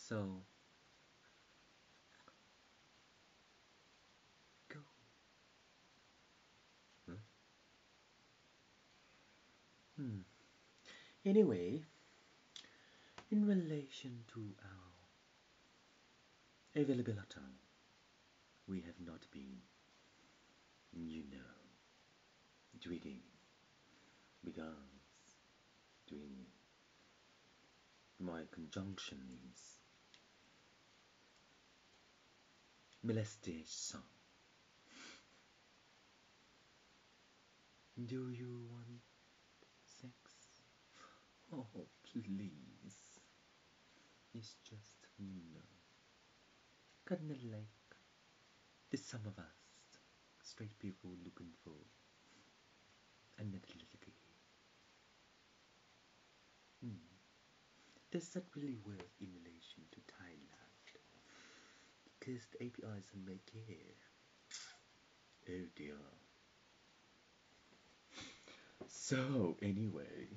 So go. Huh? Anyway, in relation to our availability, we have not been, tweeting because doing my conjunction is molestation. Do you want sex? Oh, please. It's just, kinda like the some of us straight people looking for another little gay. Does that really work in relation to Thailand? Because the APIs are make here. Oh dear. So anyway,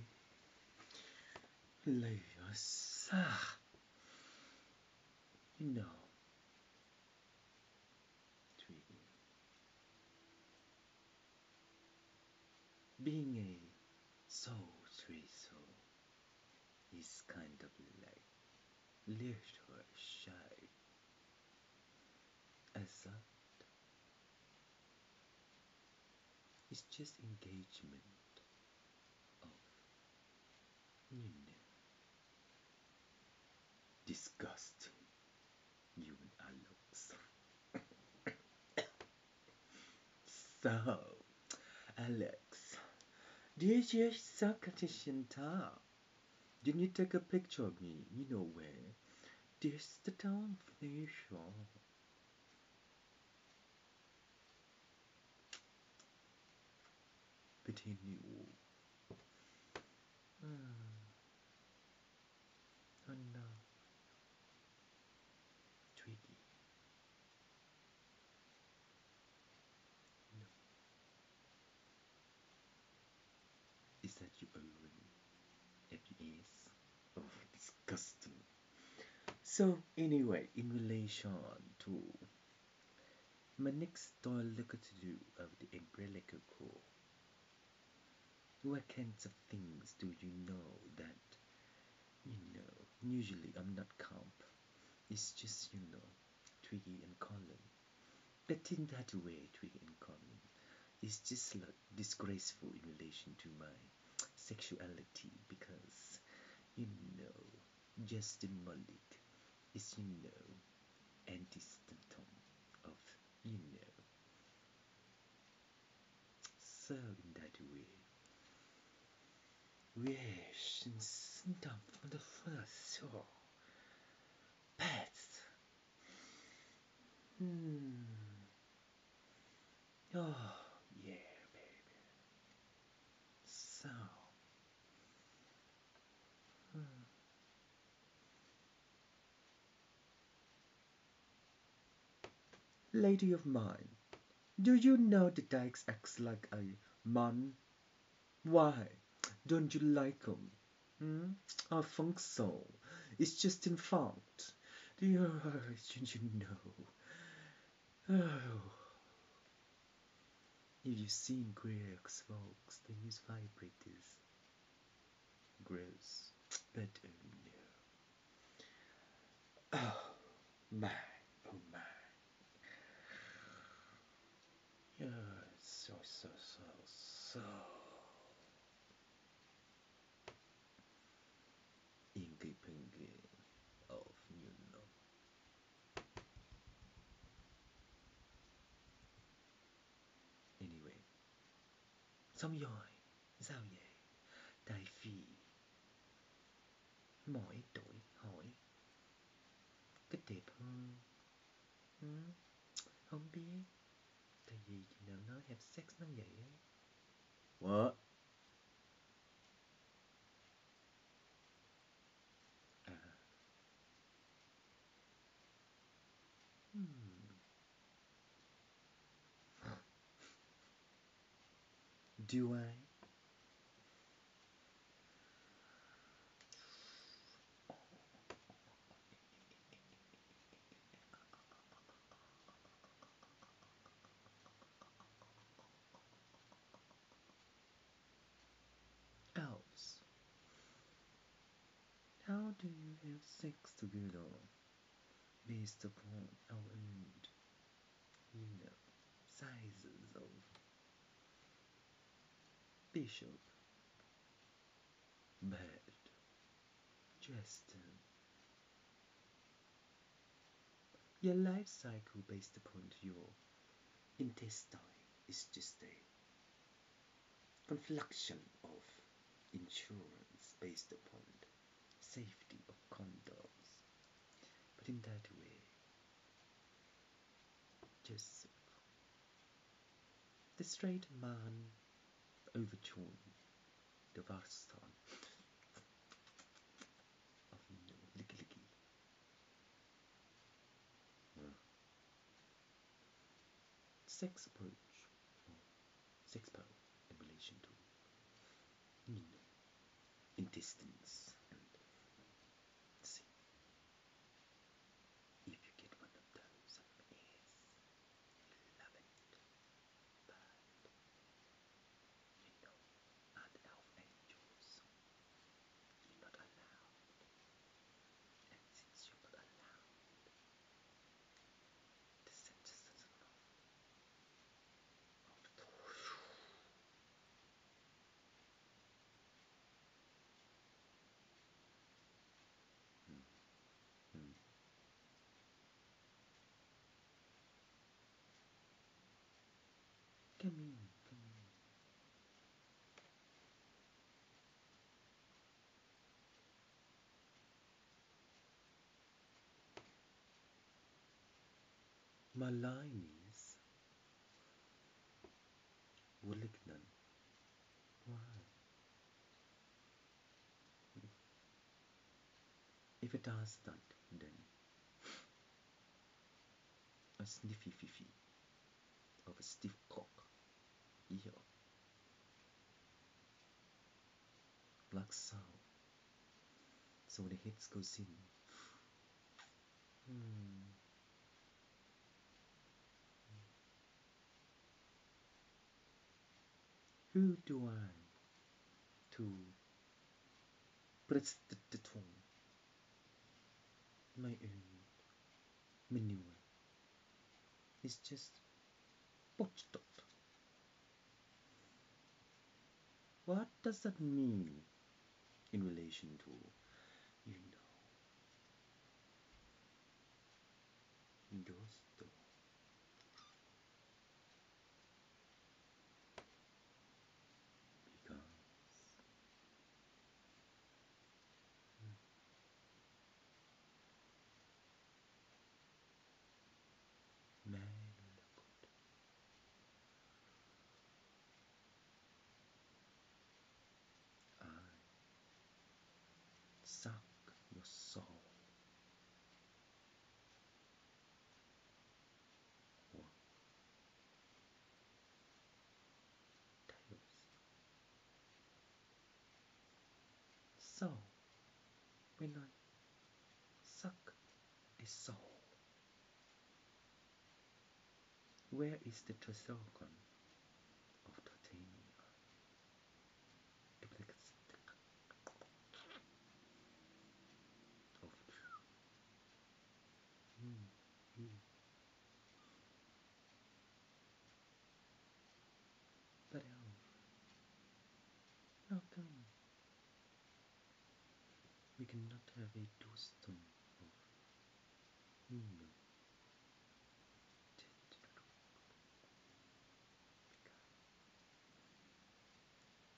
Leos, you know, Twiggy, being a soul tree soul is kind of like little shy as that. It's just engagement of, disgusting human looks. So, Alex, do you just suck at Shinta? Didn't you take a picture of me? You know where? This the town facial. Between you. Oh no, Twiggy. No. Is that you already at the ears? Oh, disgusting. So, anyway, in relation to my next door look to do of the umbrella cocoa, what kinds of things do you know that, usually I'm not comp. It's just, Twiggy and Colin. But in that way, Twiggy and Colin, it's just like disgraceful in relation to my sexuality because, Justin Malik is, anti-symptom of, you know. So in that way, wish and symptom from the first soul. Pets. Oh, yeah, baby. So, lady of mine, do you know the dykes acts like a man? Why? Don't you like 'em? I think so. It's just in fact. Did you know? Oh, if you've seen Greg's folks, they use vibrators. Gross. But oh no. Oh my, oh my. Yeah, so inky pinky of, Anyway, xong rồi, sao vậy? Đại phi, mỗi tuổi hỏi, cái đẹp hơn. Không biết, tại vì chị nào nói have sex nó vậy á. What? À. Do I? How do you have sex together based upon our own, sizes of bishop, bed, chest? Your life cycle based upon your intestine is just a confluxion of insurance based upon safety of condoms. But in that way, just the straight man overturned the Varstan of licky licky. Sex approach or sex power in relation to intestines and see if you get one of those on your ears. You love it. But and elf angels, you're not allowed. And since you're not allowed, the senses of the come in. My line is Wellington. Why? If it does that, then a sniffy fiffy of a stiff cock, here, like so. So when the head goes in, who do I to prostitute my own manure? It's just botched up. What does that mean in relation to, gusto? Because man, I suck your soul. Or tails. So, when I suck a soul, where is the testosterone of titanium? But how come we cannot have a toaston of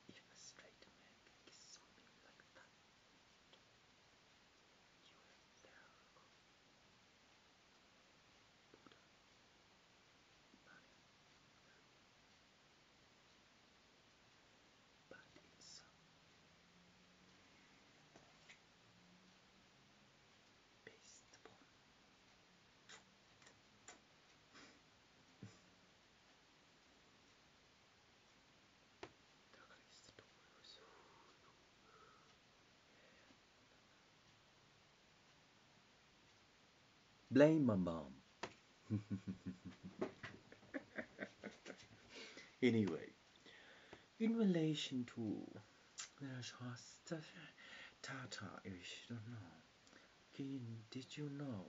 if a straight man can kiss on me like that, you have there Buddha, but it's based upon blame my mom. Anyway, in relation to Tata-ish, don't know. Keen, did you know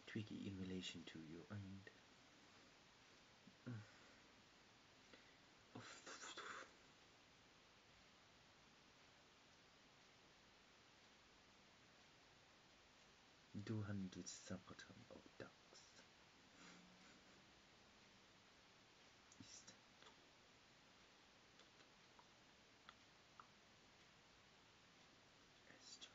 Twiggy in relation to you and 200 subcontinent of ducks east. Est.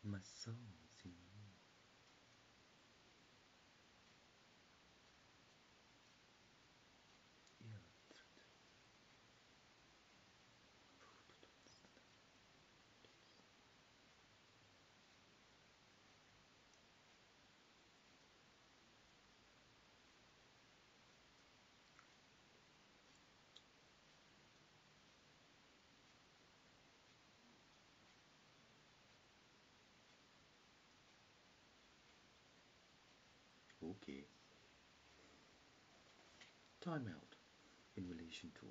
My soul's in you. Yeah. Okay. Time out in relation to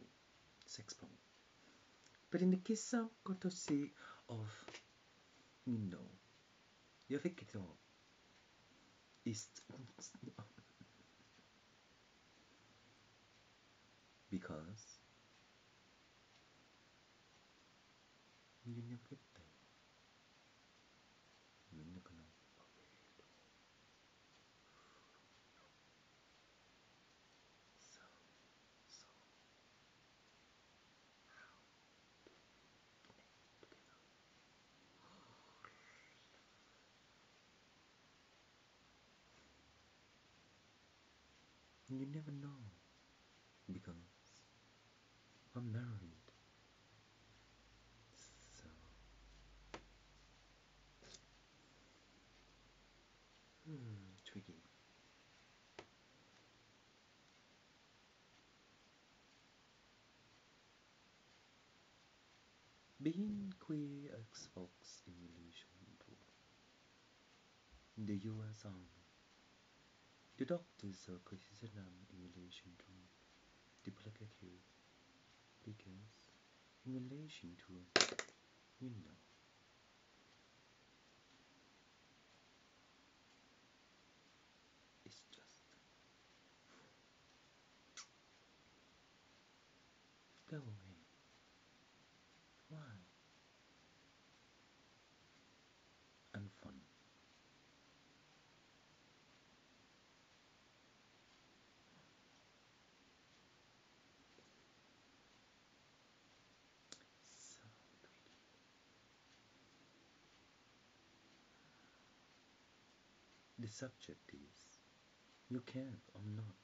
sex porn. But in the case of got to say of jag fick inte ist because you never get there. You're not gonna so you never know because I'm married. So Twiggy. Being queer as folks in relation to the US Army. The doctors are criticism in relation to the placative because in relation to it's just go away. Why? And fun. So Twiggy. The subject is you can or not.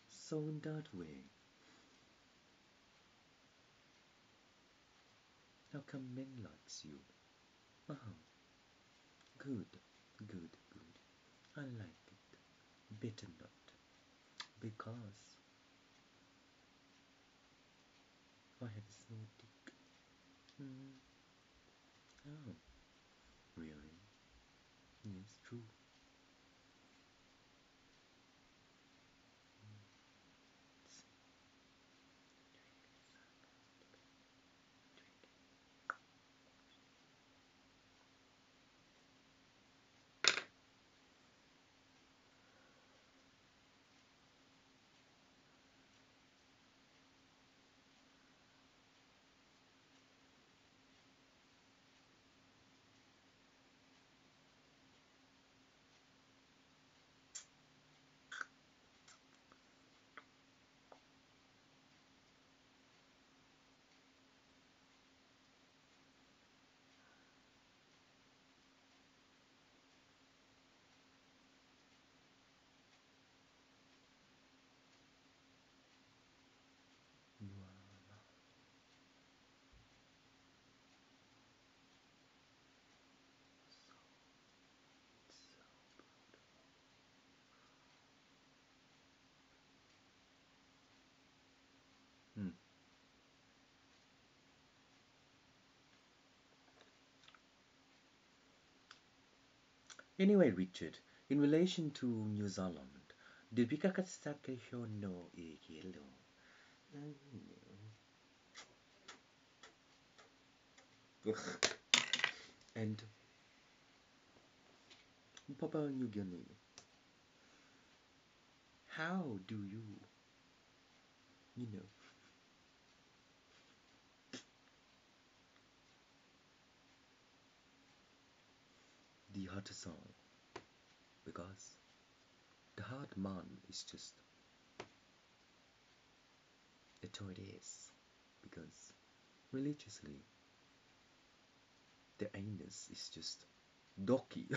So in that way, how come men likes you? Oh, good, good, good. I like it. Better not. Because I have a small dick. Oh, really? Yes, true. Anyway, Richard, in relation to New Zealand, did we no yellow? And Papua New Guinea, how do you know, the hard song? Because the hard man is just it's how it is. Because religiously, the anus is just docky.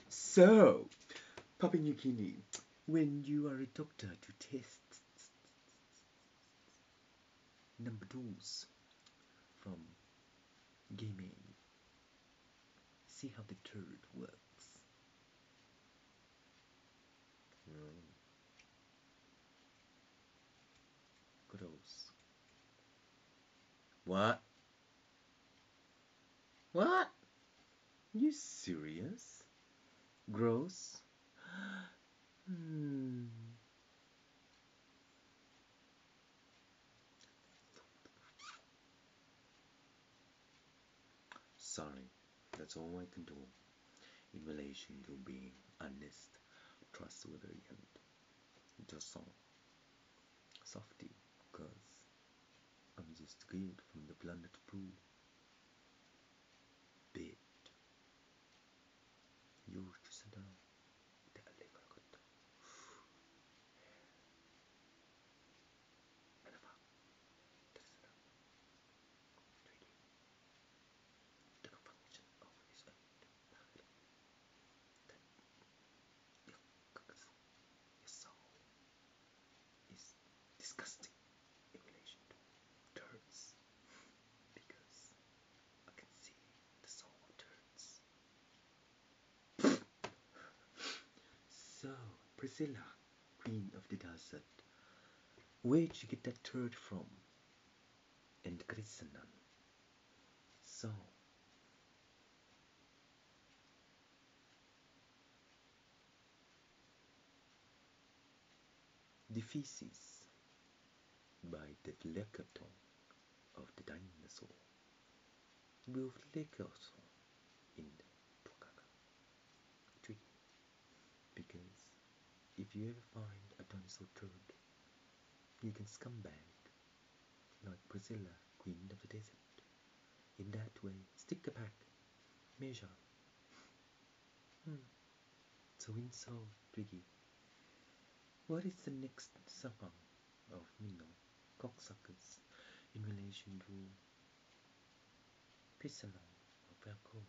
So, Papua New Guinea, when you are a doctor to test number twos from gay men, see how the turd works. Gross. What? What? You serious? Gross? Hmm. Sorry, that's all I can do in relation to being honest, trustworthy, and just so softy, because I'm just good from the planet Pooh. Bit. You're just a disgusting in relation to turds because I can see the soul of turds. So, Priscilla, Queen of the Desert, where'd you get that turd from? And Krisanan. So, the feces by the leckerton of the dinosaur will leckerton in Twiggy, because if you ever find a dinosaur turd, you can scumbag like Priscilla, Queen of the Desert. In that way, stick a pack, measure. So in so, Twiggy, what is the next song of cocksuckers in relation to Priscilla or Velcro?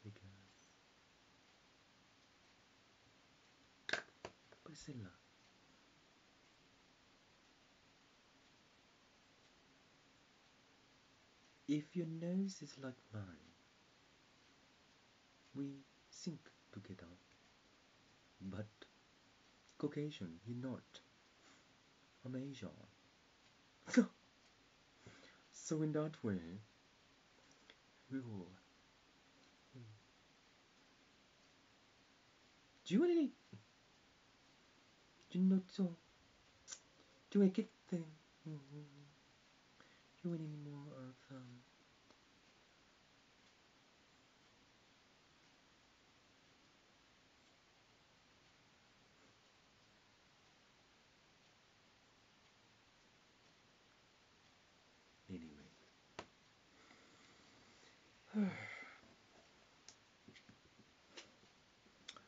Because Priscilla, if your nose is like mine, we sink together. But Caucasian, you're not. I'm Asian. So in that way, we will. Do you really? Do you not so? Do I get the? Do any more of Anyway.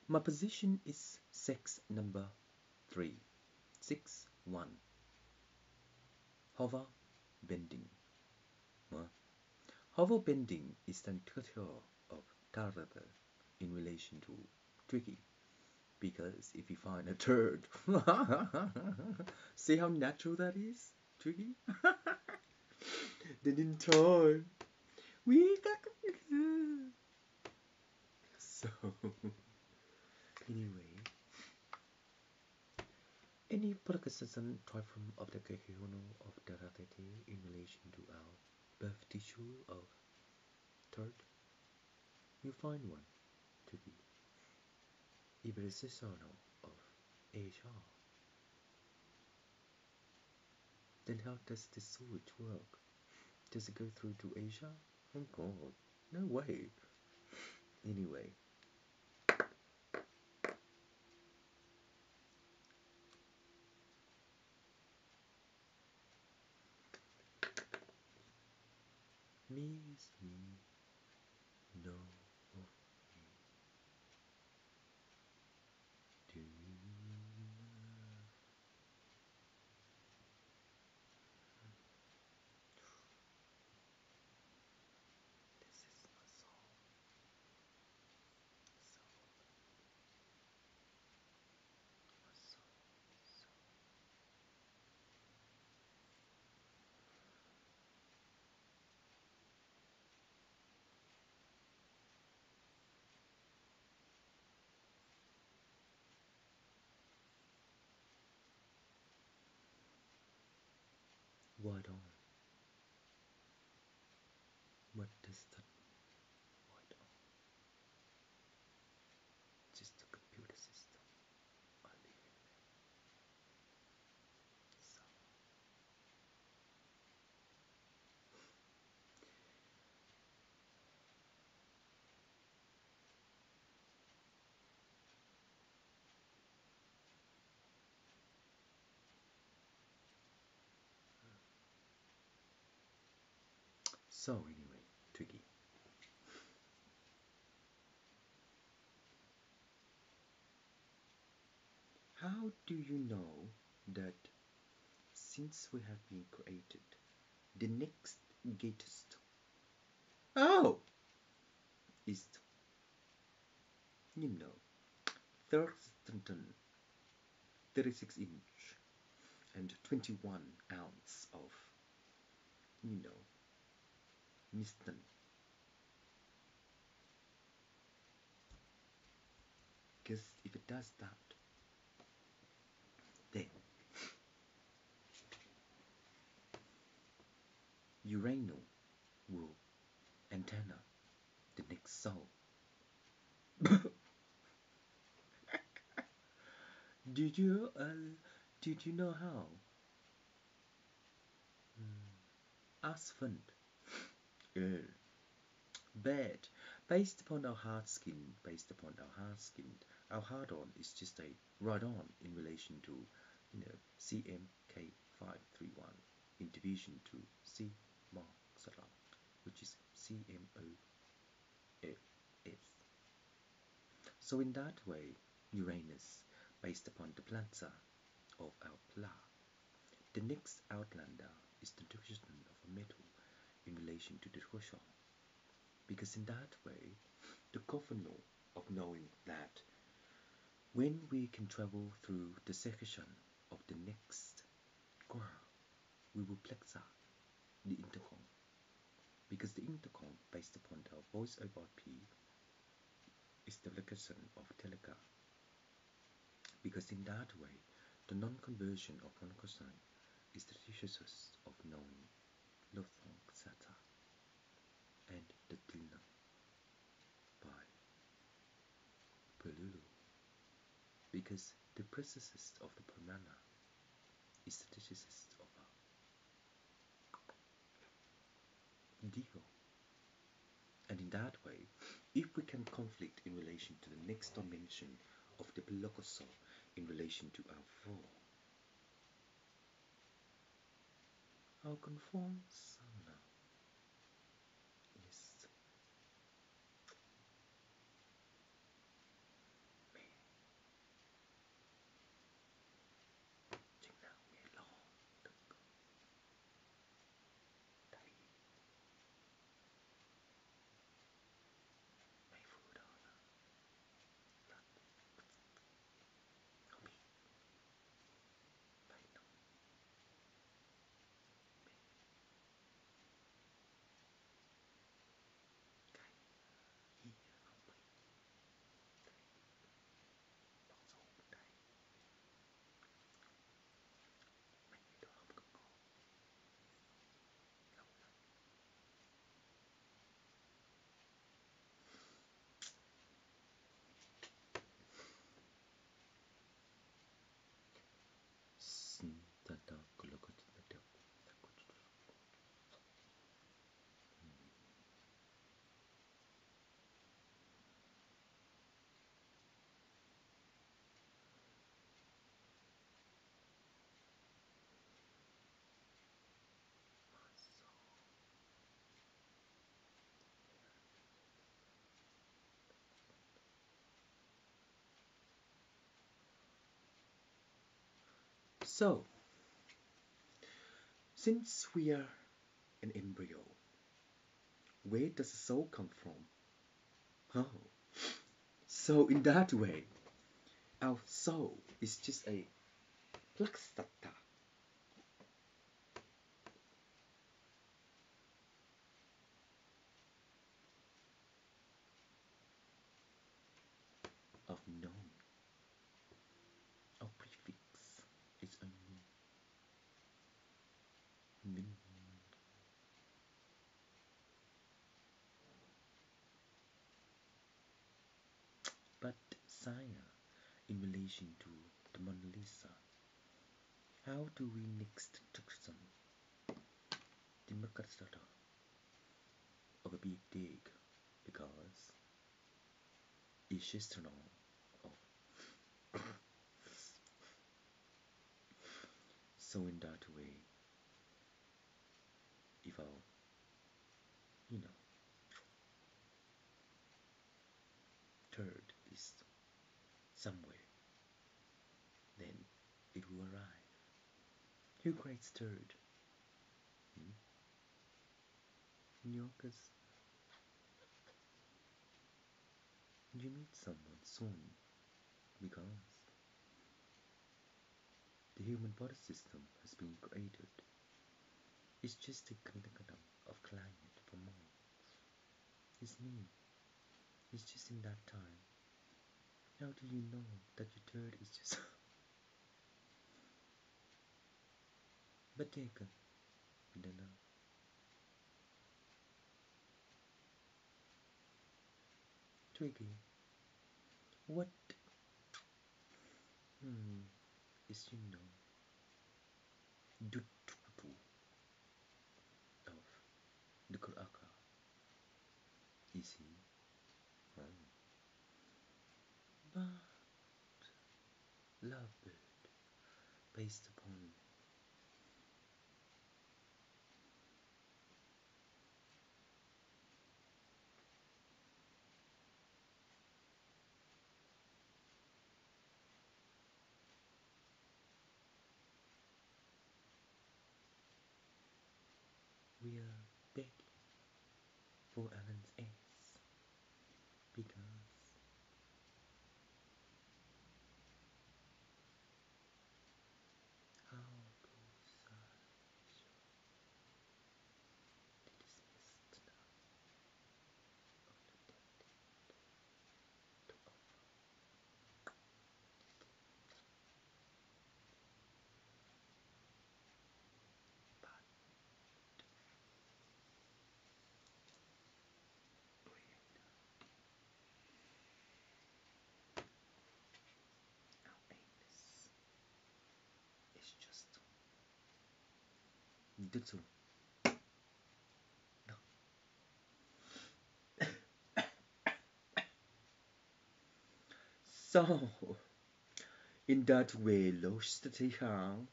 My position is sex number 3. 6 1. Hover bending. Hover bending is the title of Tarada in relation to Twiggy. Because if you find a turd, see how natural that is, Twiggy? Then in time, we got. So, anyway, any Prakasatan triform of the Kekihono of Daratete in relation to our birth tissue of third, you find one to be ibericisonal of Asia. Then how does the sewage work? Does it go through to Asia? Oh god, no way. Anyway, me is me, no of me. Do you love? This is my song. So, my song. So. White on. What does that mean? White on. Just a computer system. I live in there. So anyway, Twiggy. How do you know that since we have been created, the next greatest is, you know, 36-inch and 21 ounce of, you know, Miston. Because if it does that, then Urano will antenna the next soul. Did you know how? Asphalt. Uh, bad. Based upon our hard skin, our hard on is just a right on in relation to, you know, CMK531 in division to C marks a lot, which is CMOFS. So in that way, Uranus, based upon the planeta of our pla, the next outlander is the division of a metal in relation to the Roshon. Because in that way, the governor of knowing that when we can travel through the section of the next girl, we will plexa the intercom. Because the intercom, based upon the voice over P, is the location of teleca. Because in that way, the non-conversion of one cosine is the thesis of knowing Lothong Sata and the Dilna by Pelulu. Because the processes of the Pramana is the thesis of a Dio. And in that way, if we can conflict in relation to the next dimension of the Pelocoso in relation to our four, our conform samana is me. Chừng nào nghe lo đừng có thấy mấy vừa đó là không biết phải nóng So, since we are an embryo, where does the soul come from? Oh, so in that way, our soul is just a placenta of noun or prefix. It's only meaning. But Saya, in relation to the Mona Lisa, how do we next Jackson the Makasata of a big dig? Because it's just an all of so in that way, if our you know third is somewhere, then it will arrive. Who creates third? Hmm? Because you meet someone soon because the human body system has been created. It's just a kind of climate for Mars. It's me. It's just in that time. How do you know that your third is just but Jacob, you don't know. Twiggy, what is the tutu of the Kuraka? Is he? Oh. But lovebird based upon we are begging for Alan's S because how goes the dismissed now of the dead to offer but creator our anus is just little no. So in that way Loshtatihang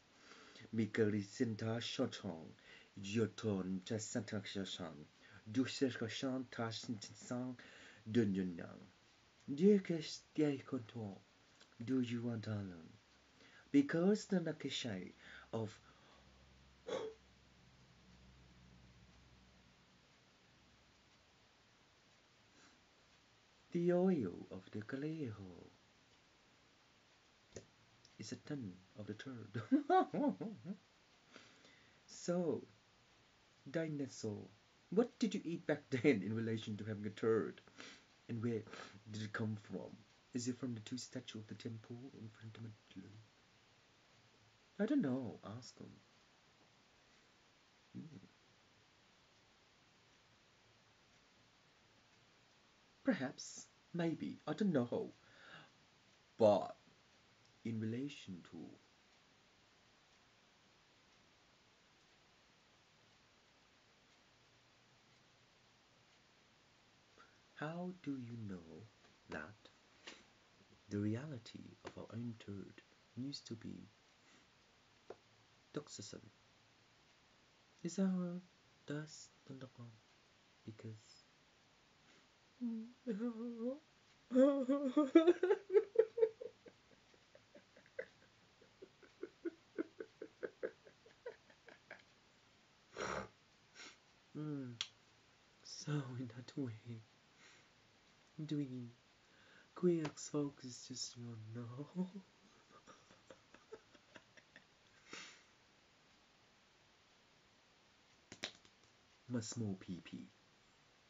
Mikalisinta Shotong Yoton Tasantakshashan Dushakashan Tashintinsang Dunyunang Dirkesh Diakonto do you want to learn? Because the Nakashai of the oil of the Kaleho is a ton of the third. So, dinosaur, what did you eat back then in relation to having a third? And where did it come from? Is it from the two statues of the temple in front of the I don't know. Ask them. Perhaps, maybe, I don't know. But in relation to how do you know that the reality of our own third used to be toxicity? Is our dust on the ground? Because Twiggy, queer folk is just your no. My small PP.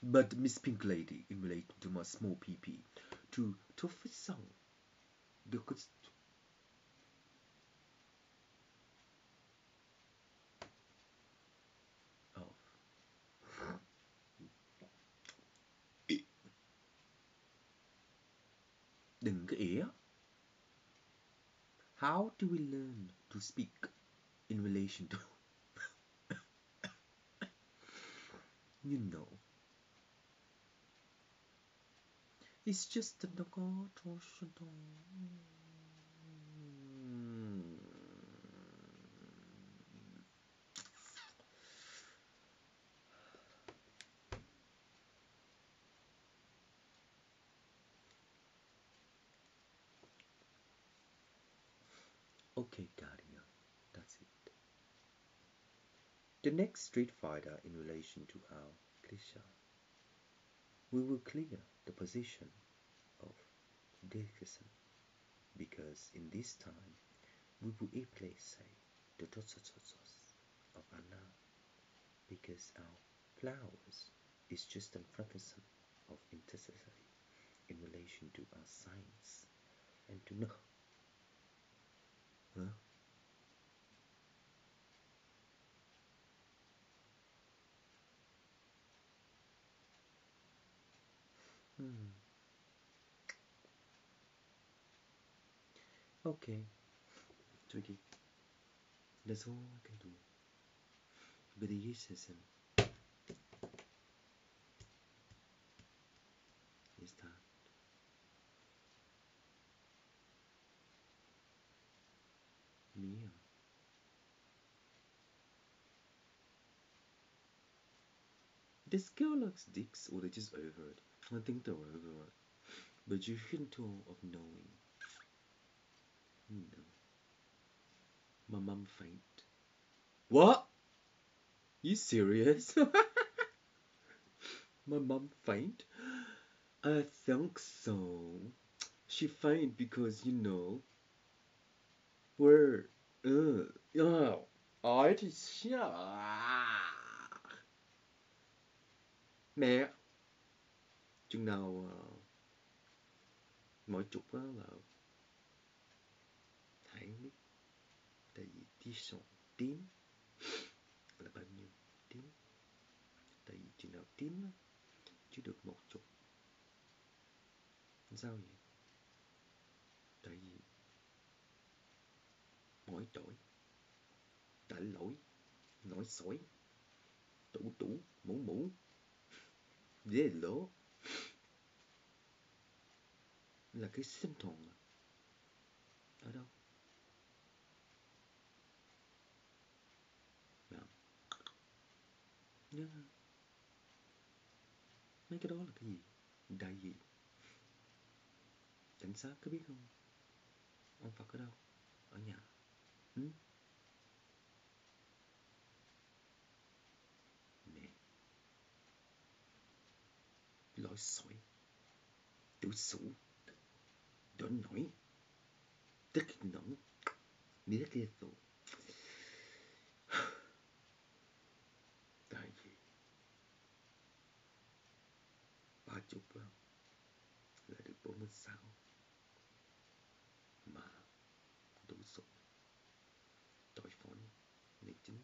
But Miss Pink Lady, in relation to my small PP, to officer, the good of đừng có ỉa. How do we learn to speak in relation to you know? It's just a dog. Okay, Guardian, that's it. The next street fighter in relation to our Grisha, we will clear the position of Dickerson, because in this time we will replace the dots of Anna, because our flowers is just an fragment of intensity in relation to our science, and to know. Huh? Okay, Twiggy, that's all I can do. But the season is that Mia. This girl likes dicks, or they're just over it. I think they're over it. But you shouldn't all of knowing. You know. My mum faint. What? You serious? My mum faint? I think so. She faint because, you know, we're, oh, I just, mẹ, chừng nào mỗi chục á là hãy biết, tại vì tí sổ tím là bao nhiêu tím, tại vì chừng nào tím á chứ được một chục. Sao vậy? Tại vì mỗi tội, tại lỗi, nổi sỏi, tủ, mũ, dễ lỗ là cái sinh tồn ở đâu? Yeah. Mấy cái đó là cái gì? Đại gì? Cảnh sát có biết không? Ông Phật ở đâu? Ở nhà. Nè, lỗi sỏi, tủ sủ, đổ nổi, tức nóng, nghĩa kia tụ. Tại vì 30 là được 46 mà đủ sụp tội phone này chính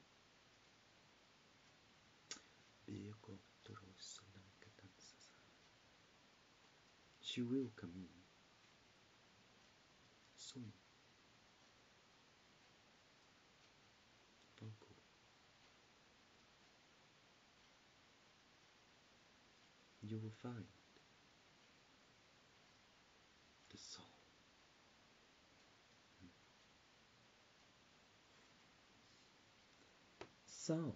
bia của tôi rồi số năm cái tên xa xa. She will come in soon. Uncle, you will find the soul. So,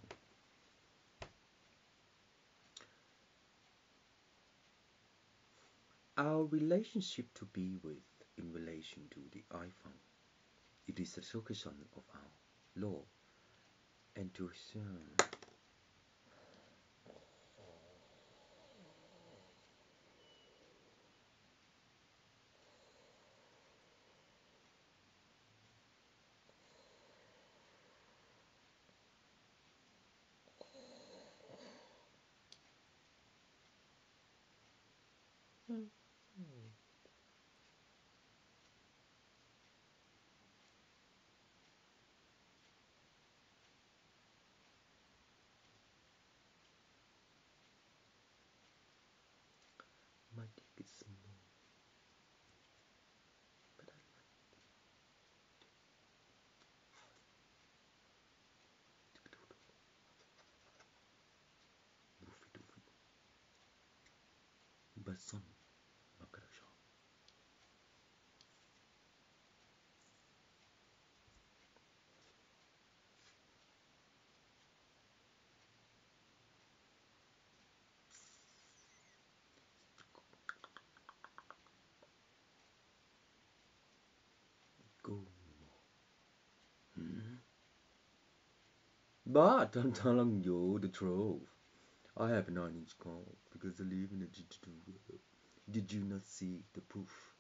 our relationship to be with in relation to the iPhone, it is a location of our law, and to It's more. But I like Woofy doofy. But son, Makarasha. Go more. But I'm telling you the truth. I have a 9-inch cock because I live in a digital world. Did you not see the proof?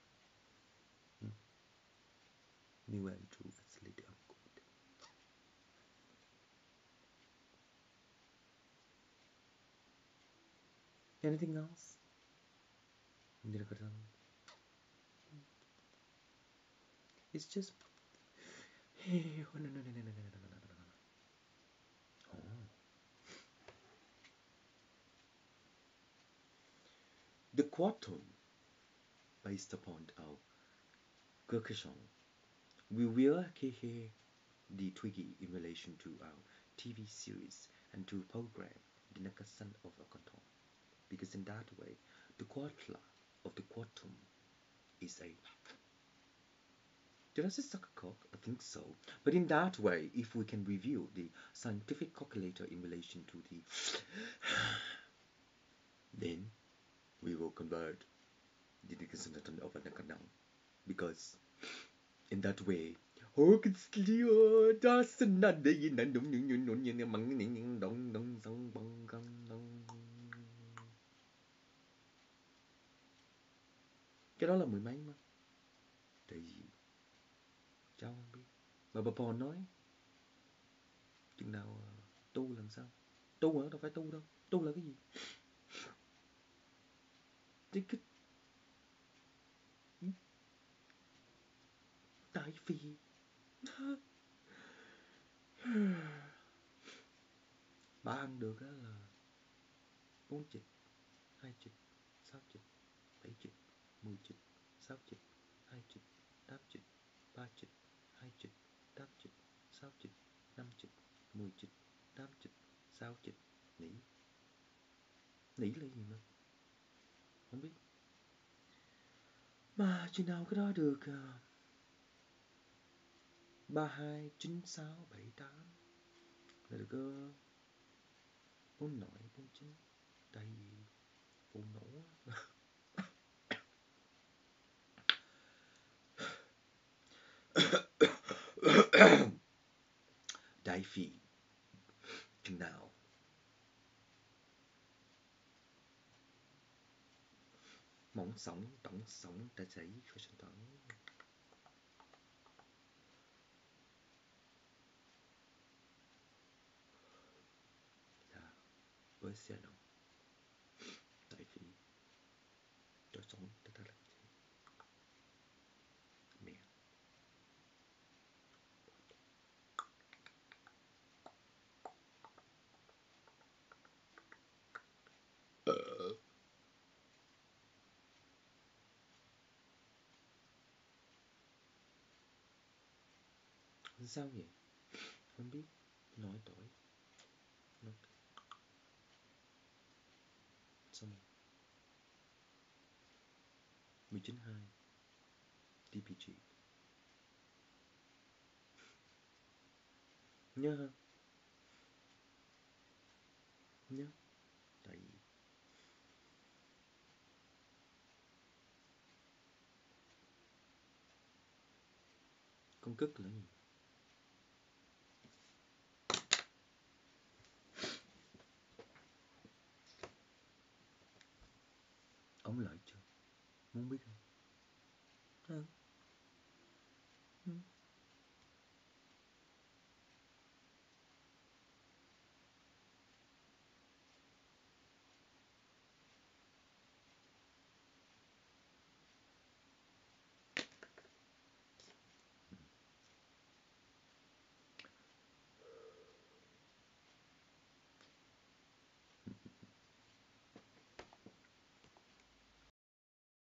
New and true as lady I'm good. Anything else? It's just. Oh, no. Oh. The quantum, based upon our Gurkha we will hear the Twiggy in relation to our TV series and to program the Nakasan of a canton. Because in that way, the quadla of the quantum is a. Did I say sucker cock? I think so. But in that way, if we can review the scientific calculator in relation to the. Then we will convert the Dickinson of a canal. Because in that way, cái đó là mười mấy mà. Tại vì cháu không biết. Mà bà Pò nói chừng nào tu làm sao? Tu hả? Đâu phải tu đâu. Tu là cái gì? Cái Đại phi. Bà ăn được là 4 chịch, 2 chịch, 6 chịch, 7 chịch, 10 chịch, 6 chịch, 2 chịch, 8 chịch, 3 chịch, 2 chịch, 8 chịch, 6 chịch, 5 chịch, 10 chịch, 8 chịch, 6 chịch, nỉ. Nỉ là gì mà? Không biết. Mà chừng nào cái đó được 32, 96, 78 là được 4 nội, 49. Tại vì phụ nổ đại phi chừng nào mỏng sống tổng sống đã xảy khởi sinh thoáng là với xe động đại phi cho sống tất cả là mẹ sao vậy không biết nói tội nó xong 19.2 DPG nhớ ha nhớ tại vì con cức là gì ông lợi chưa muốn biết không